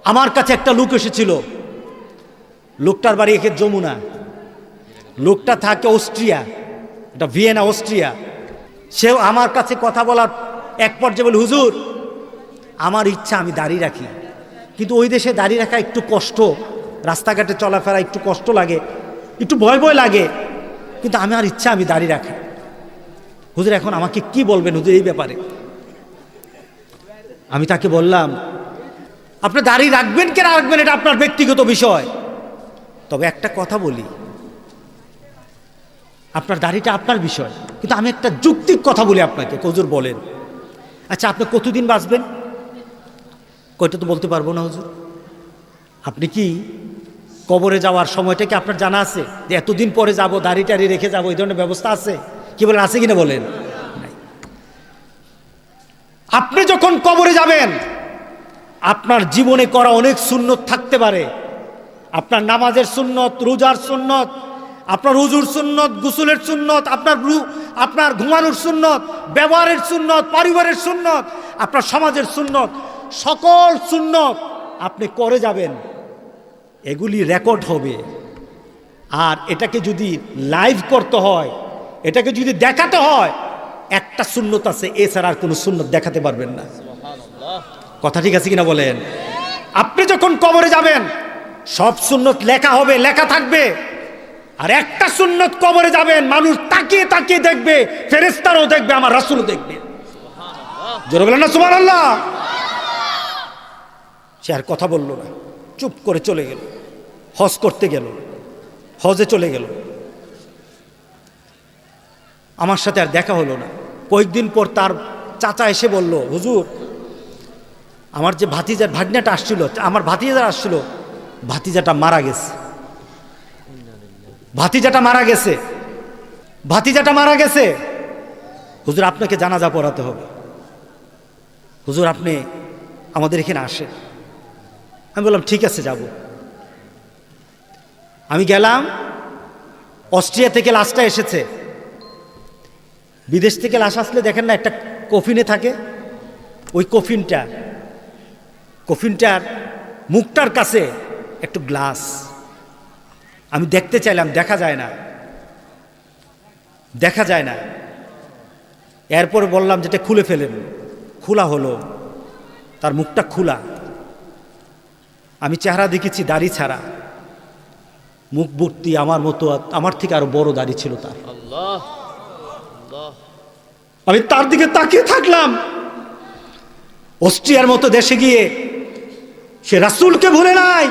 আমার কাছে একটা লোক এসেছিল, লোকটার বাড়ি একে যমুনা, লোকটা থাকে অস্ট্রিয়া, এটা ভিয়েনা অস্ট্রিয়া। সেও আমার কাছে কথা বলার এক পর্যায়ে বলে, হুজুর আমার ইচ্ছা আমি দাড়ি রাখি, কিন্তু ওই দেশে দাড়ি রাখা একটু কষ্ট, রাস্তাঘাটে চলাফেরা একটু কষ্ট লাগে, একটু ভয় ভয় লাগে, কিন্তু আমার ইচ্ছা আমি দাড়ি রাখি। হুজুর এখন আমাকে কি বলবেন হুজুর এই ব্যাপারে? আমি তাকে বললাম, আপনি দাড়ি রাখবেন কে রাখবেন এটা আপনার ব্যক্তিগত বিষয়, তবে একটা কথা বলি, আপনার দাড়িটা আপনার বিষয়, কিন্তু আমি একটা যৌক্তিক কথা বলি আপনাকে। হুজুর বলেন, আচ্ছা আপনি কতদিন বাঁচবেন? কয়টা তো বলতে পারবো না হুজুর। আপনি কি কবরে যাওয়ার সময়টা কি আপনার জানা আছে, যে এতদিন পরে যাব, দাড়ি টাড়ি রেখে যাবো, এই ধরনের ব্যবস্থা আছে? কি বলেন, আছে কিনা বলেন? আপনি যখন কবরে যাবেন, আপনার জীবনে করা অনেক সুন্নত থাকতে পারে, আপনার নামাজের সুন্নত, রোজার সুন্নত, আপনার উজুর সুন্নত, গোসলের সুন্নত, আপনার ঘুমানোর সুন্নত, ব্যবহারের সুন্নত, পরিবারের সুন্নত, আপনার সমাজের সুন্নত, সকল সুন্নত আপনি করে যাবেন, এগুলি রেকর্ড হবে। আর এটাকে যদি লাইভ করতে হয়, এটাকে যদি দেখাতে হয়, একটা সুন্নত আছে, এছাড়া আর কোনো সুন্নত দেখাতে পারবেন না। কথা ঠিক আছে কিনা বলেন? আপনি যখন কবরে যাবেন, সব সুন্নত লেখা হবে, লেখা থাকবে, আর একটা সুন্নত কবরে যাবেন, মানুষ তাকিয়ে তাকিয়ে দেখবে, ফেরেশতারাও দেখবে, আমার রাসূলও দেখবে। জোরে বলেন না সুবহানাল্লাহ। সে আর কথা বলল না, চুপ করে চলে গেল, হজ করতে গেল, হজে চলে গেল। আমার সাথে আর দেখা হলো না। কয়েকদিন পর তার চাচা এসে বলল, হুজুর আমার যে ভাতিজার ভাগ্নাটা আসছিল, আমার ভাতিজাটা আসছিল, ভাতিজাটা মারা গেছে, ভাতিজাটা মারা গেছে, ভাতিজাটা মারা গেছে। হুজুর আপনাকে জানাজা পড়াতে হবে, হুজুর আপনি আমাদের এখানে আসেন। আমি বললাম ঠিক আছে যাব। আমি গেলাম, অস্ট্রিয়া থেকে লাশটা এসেছে। বিদেশ থেকে লাশ আসলে দেখেন না একটা কফিনে থাকে, ওই কফিনটার মুখটার কাছে একটু গ্লাস। আমি দেখতে চাইলাম, দেখা যায় না, দেখা যায় না। এরপর বললাম যেটা খুলে ফেলেন, খোলা হলো, তার মুখটা খোলা। আমি চেহারা দেখেছি দাড়ি ছাড়া, মুখ ভর্তি আমার মতো, আমার থেকে আরো বড় দাড়ি ছিল তার। আমি তার দিকে তাকিয়ে থাকলাম। অস্ট্রিয়ার মতো দেশে গিয়ে সে রাসূলকে ভুলে নাই।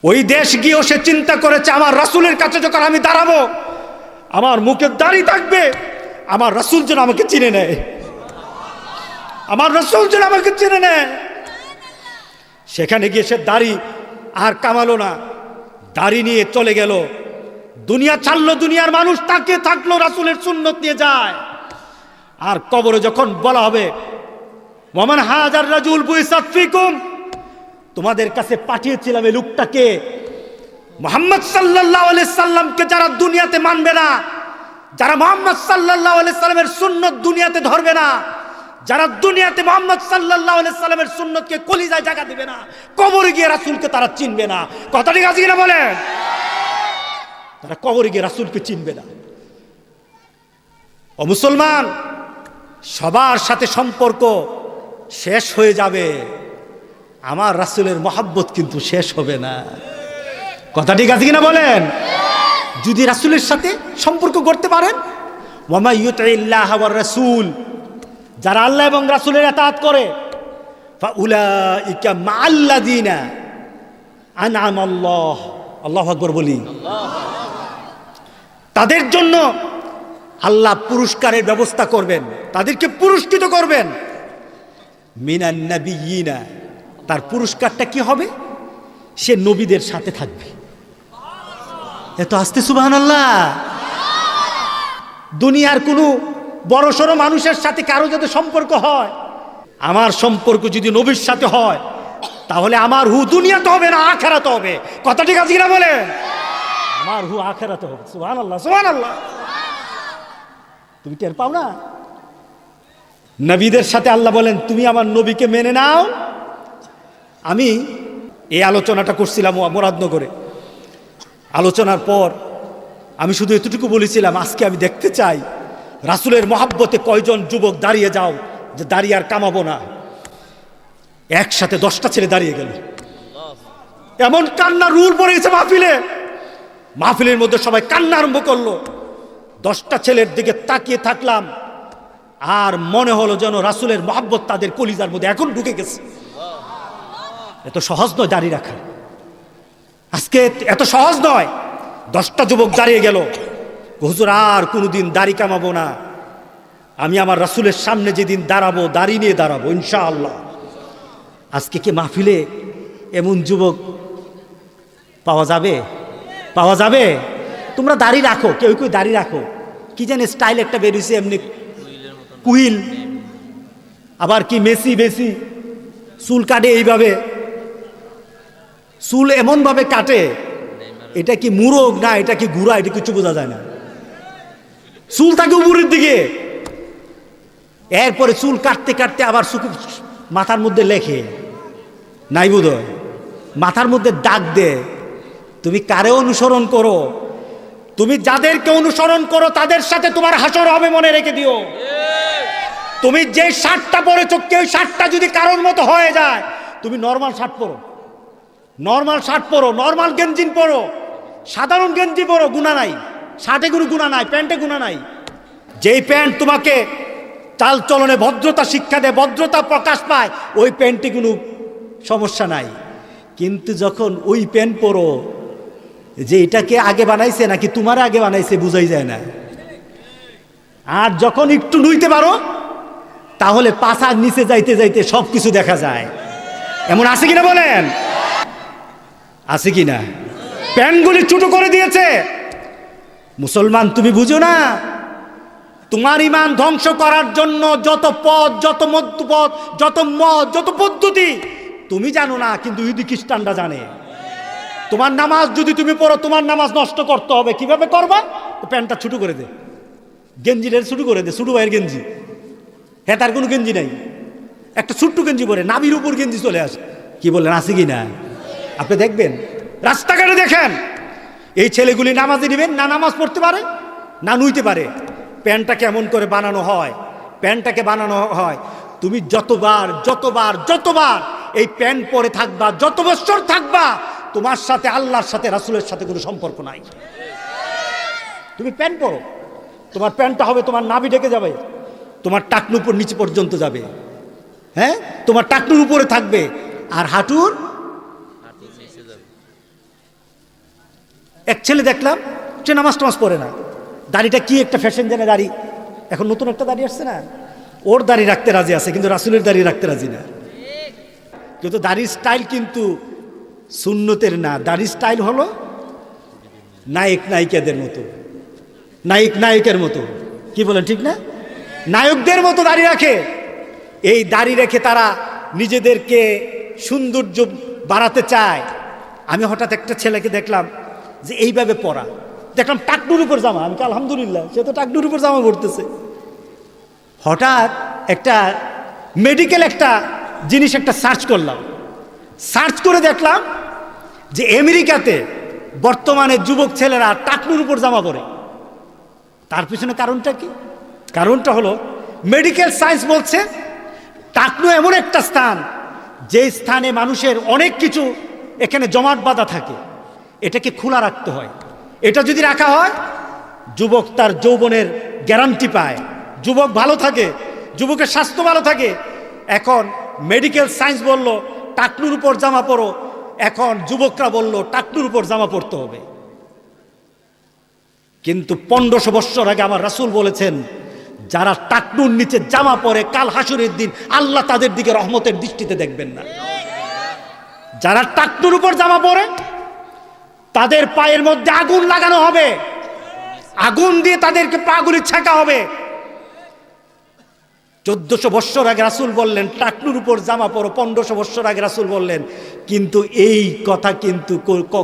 ওই দেশ গিয়েও সে চিন্তা করেছে, আমার রাসূলের কাছে যখন আমি দাঁড়াবো, আমার মুখে দাড়ি থাকবে, আমার রাসূল যেন আমাকে চিনে নেয়, আমার রাসূল যেন আমাকে চিনে নেয়। সেখানে গিয়ে সে দাড়ি আর কামালো না, দাড়ি নিয়ে চলে গেল, দুনিয়া ছাড়লো, দুনিয়ার মানুষ তাকিয়ে থাকলো, রাসূলের সুন্নত নিয়ে যায়। আর কবরে যখন বলা হবে, ওয়ামান হাজার রাজুল বুইসাত ফিকুম, তোমাদের কাছে পাঠিয়েছিলাম এই লোকটাকে, মুহাম্মদ সাল্লাল্লাহু আলাইহি সাল্লামকে যারা দুনিয়াতে মানবে না, যারা মুহাম্মদ সাল্লাল্লাহু আলাইহি সাল্লামের সুন্নত দুনিয়াতে ধরবে না, যারা দুনিয়াতে মুহাম্মদ সাল্লাল্লাহু আলাইহি সাল্লামের সুন্নতকে কলিজায় জায়গা দিবে না, কবরে গিয়ে রাসূলকে তারা চিনবে না। কথা ঠিক আছে কিনা বলেন? তারা কবরে গিয়ে রাসূলকে চিনবে না। ও মুসলমান, সবার সাথে সম্পর্ক শেষ হয়ে যাবে, আমার রাসূলের মহব্বত কিন্তু শেষ হবে না। কথা ঠিক আছে কিনা বলেন? যদি রাসূলের সাথে সম্পর্ক করতে পারেন, ওয়া মা ইউতিল্লাহ ওয়ার রাসূল, যারা আল্লাহ এবং রাসূলের ইতাআত করে, ফাউলাইকা মাআল্লাযিনা আনআমাল্লাহ, আল্লাহু আকবার বলি, তাদের জন্য আল্লাহ পুরস্কারের ব্যবস্থা করবেন, তাদেরকে পুরস্কৃত করবেন। মিনান নাবিয়িনা, তার পুরস্কারটা কি হবে? সে নবীদের সাথে থাকবে। এত আস্তে সুবহানাল্লাহ। দুনিয়ার কোনো বড় সড়ো মানুষের সাথে কারো যদি সম্পর্ক হয়, আমার সম্পর্ক যদি নবীর সাথে হয়, তাহলে আমার হু দুনিয়াতে হবে না, আখিরাতে হবে। কথা ঠিক আছে কিনা বলেন? আমার হু আখিরাতে হবে। সুবহানাল্লাহ, সুবহানাল্লাহ। তুমি টের পাও না? নবীদের সাথে আল্লাহ বলেন, তুমি আমার নবীকে মেনে নাও, আমি এই আলোচনাটা করছিলাম মুরাদনগরে। আলোচনার পর আমি শুধু এতটুকু বলেছিলাম, আজকে আমি দেখতে চাই রাসূলের মহাব্বতে কয়জন যুবক দাঁড়িয়ে যাও, যে দাঁড়িয়ে আর কামাবো না। একসাথে 10টা ছেলে দাঁড়িয়ে গেল। এমন কান্নার রুল পড়ে গেছে মাহফিলের মধ্যে সবাই কান্না আরম্ভ করলো। 10টা ছেলের দিকে তাকিয়ে থাকলাম, আর মনে হলো যেন রাসূলের মহাব্বত তাদের কলিজার মধ্যে এখন ঢুকে গেছে। এত সহজ নয় দাঁড়িয়ে রাখা, আজকে এত সহজ নয়। 10টা যুবক দাঁড়িয়ে গেল, হুজুর আর কোনোদিন দাড়ি কামাবো না, আমি আমার রাসূলের সামনে যেদিন দাঁড়াবো দাড়ি নিয়ে দাঁড়াবো ইনশাআল্লাহ। আজকে কি মাহফিলে এমন যুবক পাওয়া যাবে? পাওয়া যাবে? তোমরা দাড়ি রাখো, কেউ কেউ দাড়ি রাখো, কি জানি স্টাইল একটা বেরিয়েছে এমনি কুইল, আবার কি মেসি চুল কাটে এইভাবে, চুল এমন ভাবে কাটে, এটা কি মুরগ না এটা কি গুড়া, এটা কিছু বোঝা যায় না। চুল থাকে উপরের দিকে, এরপরে চুল কাটতে কাটতে আবার মাথার মধ্যে লেখে নাই বোধহয়, মাথার মধ্যে দাগ দে। তুমি কারে অনুসরণ করো? তুমি যাদেরকে অনুসরণ করো তাদের সাথে তোমার হাসর হবে, মনে রেখে দিও। তুমি যে শার্টটা পরেছো, কেউ শার্টটা যদি কারোর মতো হয়ে যায়, তুমি নর্মাল শার্ট পরো, নর্মাল গেঞ্জি পরো, সাধারণ গেঞ্জি পরো, গুণা নাই। শার্টে কোনো গুণা নাই, প্যান্টে গুণা নাই। যেই প্যান্ট তোমাকে চাল চলনে ভদ্রতা শিক্ষা দেয়, ভদ্রতা প্রকাশ পায়, ওই প্যান্টে কোনো সমস্যা নাই। কিন্তু যখন ওই প্যান্ট পরো, যে এটাকে আগে বানাইছে নাকি তোমার আগে বানাইছে বুঝাই যায় না। আর যখন একটু নুইতে পারো, তাহলে পাছার নিচে যাইতে যাইতে সব কিছু দেখা যায়। এমন আছে কিনা বলেন? আছে কিনা? প্যান্টগুলি ছোট করে দিয়েছে। মুসলমান তুমি বুঝো না, তোমার ঈমান ধ্বংস করার জন্য যত পথ, যত মধ্যপথ, যত মত, যত পদ্ধতি তুমি জানো না, কিন্তু ইহুদি খ্রিস্টানরা জানে। তোমার নামাজ যদি তুমি পড়ো, তোমার নামাজ নষ্ট করতে হবে। কিভাবে করবা? প্যান্টটা ছোট করে দে, গেঞ্জিটা ছোট করে দে, ছোট ভাইয়ের গেঞ্জি, হ্যাঁ তার কোনো গেঞ্জি নাই, একটা ছোট্ট গেঞ্জি পরে নাভির উপর গেঞ্জি চলে আসে। কি বলেন, আছে কি না? আপনি দেখবেন, রাস্তাঘাটে দেখেন, এই ছেলেগুলি নামাজে নেবেন না, নামাজ পড়তে পারে না, নুইতে পারে। প্যান্টটা কেমন করে বানানো হয়? প্যান্টটাকে বানানো হয়, তুমি যতবার এই প্যান্ট পরে থাকবা, যত বছর থাকবা, তোমার সাথে আল্লাহর সাথে রাসূলের সাথে কোনো সম্পর্ক নাই। তুমি প্যান্ট পরো, তোমার প্যান্টটা হবে তোমার নাভি ঢেকে যাবে, তোমার টাকনুর উপর নিচে পর্যন্ত যাবে, হ্যাঁ, তোমার টাকনুর উপরে থাকবে, আর হাঁটুর। এক ছেলে দেখলাম, সে নামাজ টামাজ পড়ে না, দাড়িটা কি একটা ফ্যাশন জানে, দাড়ি এখন নতুন একটা দাড়ি আসছে না, ওর দাড়ি রাখতে রাজি আছে, কিন্তু রাসূলের দাড়ি রাখতে রাজি না। কিন্তু দাড়ির স্টাইল কিন্তু সুন্নতের না, দাড়ির স্টাইল হলো নায়িকাদের মতো, নায়িকের মতো। কি বলেন, ঠিক না? নায়কদের মতো দাড়ি রাখে। এই দাড়ি রেখে তারা নিজেদেরকে সৌন্দর্য বাড়াতে চায়। আমি হঠাৎ একটা ছেলেকে দেখলাম যে এইভাবে পরা, দেখলাম টাকনুর উপর জামা, আমি আলহামদুলিল্লাহ, সে তো টাকনুর উপর জামা পরতেছে। হঠাৎ একটা মেডিকেল একটা জিনিস একটা সার্চ করলাম, সার্চ করে দেখলাম যে আমেরিকাতে বর্তমানে যুবক ছেলেরা টাকনুর উপর জামা পরে। তার পিছনে কারণটা কি? কারণটা হলো মেডিকেল সায়েন্স বলছে টাকনু এমন একটা স্থান, যে স্থানে মানুষের অনেক কিছু এখানে জমাট বাঁধা থাকে, এটাকে খোলা রাখতে হয়। এটা যদি রাখা হয়, যুবক তার যৌবনের গ্যারান্টি পায়, যুবক ভালো থাকে, যুবকের স্বাস্থ্য ভালো থাকে। এখন মেডিকেল সায়েন্স বলল টাকনুর উপর জামা পরো, এখন যুবকরা বলল টাকনুর উপর জামা পরতে হবে। কিন্তু 1500 বছর আগে আমার রাসূল বলেছেন, যারা টাকনুর নিচে জামা পরে কাল হাসরের দিন আল্লাহ তাদের দিকে রহমতের দৃষ্টিতে দেখবেন না। যারা টাকনুর উপর জামা পরে তাদের পায়ের মধ্যে আগুন লাগানো হবে, আগুন দিয়ে তাদেরকে পাগুলি ছেঁকা হবে। 1400 বছর আগে রাসূল বললেন টাকনুর উপর জামা পরো, 1500 বছর আগে রাসূল বললেন, কিন্তু এই কথা কিন্তু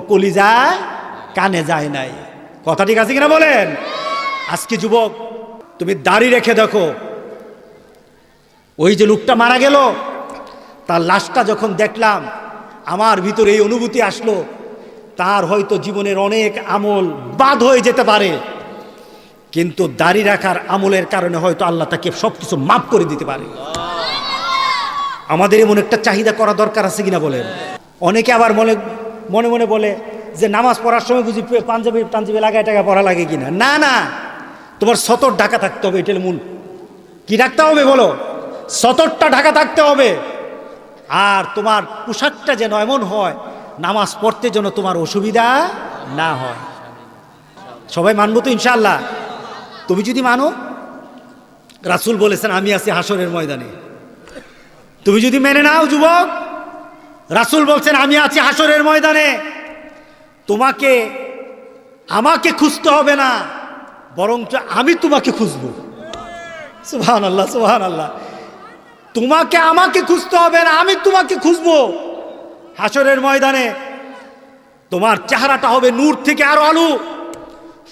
কলিজায় কানে যায় নাই। কথা ঠিক আছে কিনা বলেন? আজকে যুবক তুমি দাড়ি রেখে দেখো, ওই যে লোকটা মারা গেল, তার লাশটা যখন দেখলাম আমার ভিতরে এই অনুভূতি আসলো, তার হয়তো জীবনের অনেক আমল বাদ হয়ে যেতে পারে, কিন্তু দাড়ি রাখার আমলের কারণে হয়তো আল্লাহ তাকে সবকিছু মাফ করে দিতে পারে। আমাদের এমন একটা চাহিদা করা দরকার আছে কিনা বলেন? অনেকে আবার মনে মনে বলে যে নামাজ পড়ার সময় বুঝি পাঞ্জাবি লাগায় টাকা পড়া লাগে কিনা। না না, তোমার সতর ঢাকা থাকতে হবে, এটার মূল। কি রাখতে হবে বলো? সতরটা ঢাকা থাকতে হবে। আর তোমার পোশাকটা যেন এমন হয় নামাজ পড়তে যেন তোমার অসুবিধা না হয়। সবাই মানবো তো ইনশাআল্লাহ? তুমি যদি মানো, রাসূল বলেছেন আমি আছি হাসরের ময়দানে। তুমি যদি মেনে নাও যুবক, রাসূল বলছেন আমি আছি হাসরের ময়দানে, তোমাকে আমাকে খুঁজতে হবে না, বরঞ্চ আমি তোমাকে খুঁজবো। সুবহানাল্লাহ, সুবহানাল্লাহ। তোমাকে আমাকে খুঁজতে হবে না, আমি তোমাকে খুঁজবো হাসরের ময়দানে। তোমার চেহারাটা হবে নূর থেকে আরো আলো,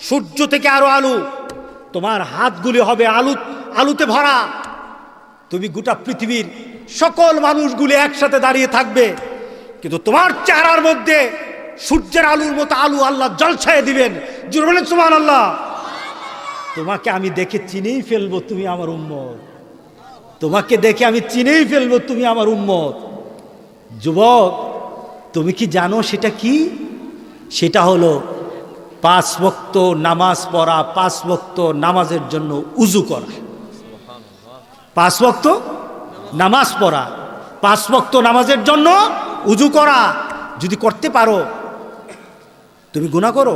সূর্য থেকে আরো আলো। তোমার হাতগুলি হবে আলোতে ভরা। তুমি গোটা পৃথিবীর সকল মানুষগুলি একসাথে দাঁড়িয়ে থাকবে, কিন্তু তোমার চেহারার মধ্যে সূর্যের আলোর মতো আলো আল্লাহ জলছায়ে দিবেন। জোরে বলেন সুবহানাল্লাহ। তোমাকে আমি দেখে চিনেই ফেলবো তুমি আমার উম্মত। তোমাকে দেখে আমি চিনেই ফেলবো তুমি আমার উম্মত। যুবক, তুমি কি জানো সেটা কি? সেটা হলো 5 ওয়াক্ত নামাজ পড়া, 5 ওয়াক্ত নামাজের জন্য উযু করা। 5 ওয়াক্ত নামাজ পড়া, 5 ওয়াক্ত নামাজের জন্য উযু করা। যদি করতে পারো, তুমি গুনাহ করো,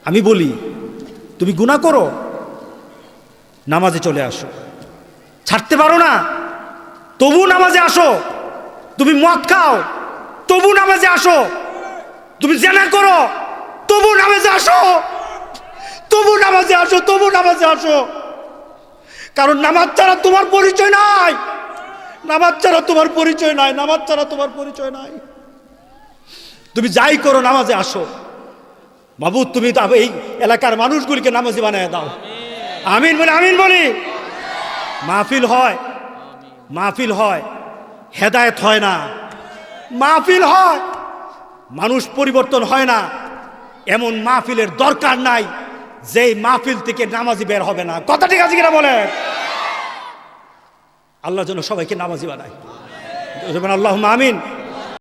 আমি বলি তুমি গুনাহ করো, নামাজে চলে আসো। ছাড়তে পারো না, তবু নামাজে আসো। তুমি মদ খাও, তবু নামাজে আসো। তুমি জেনা করো, তবু নামাজে আসো। তবু নামাজে আসো, তবু নামাজে আসো। কারণ নামাজ ছাড়া তোমার পরিচয় নাই। নামাজ ছাড়া তোমার পরিচয় নাই। নামাজ ছাড়া তোমার পরিচয় নাই। তুমি যাই করো, নামাজে আসো। মাবুদ, তুমি তো এই এলাকার মানুষগুলিকে নামাজি বানায় দাও। আমিন বলি, আমিন বলি। মাহফিল হয়, মাহফিল হয়, হেদায়েত হয় না। মাহফিল হয়, মানুষ পরিবর্তন হয় না। এমন মাহফিলের দরকার নাই যেই মাহফিল থেকে নামাজি বের হবে না। কথা ঠিক আছে কিনা বলে? আল্লাহ যেন সবাইকে নামাজি বানায়। আল্লাহুম্মা আমিন।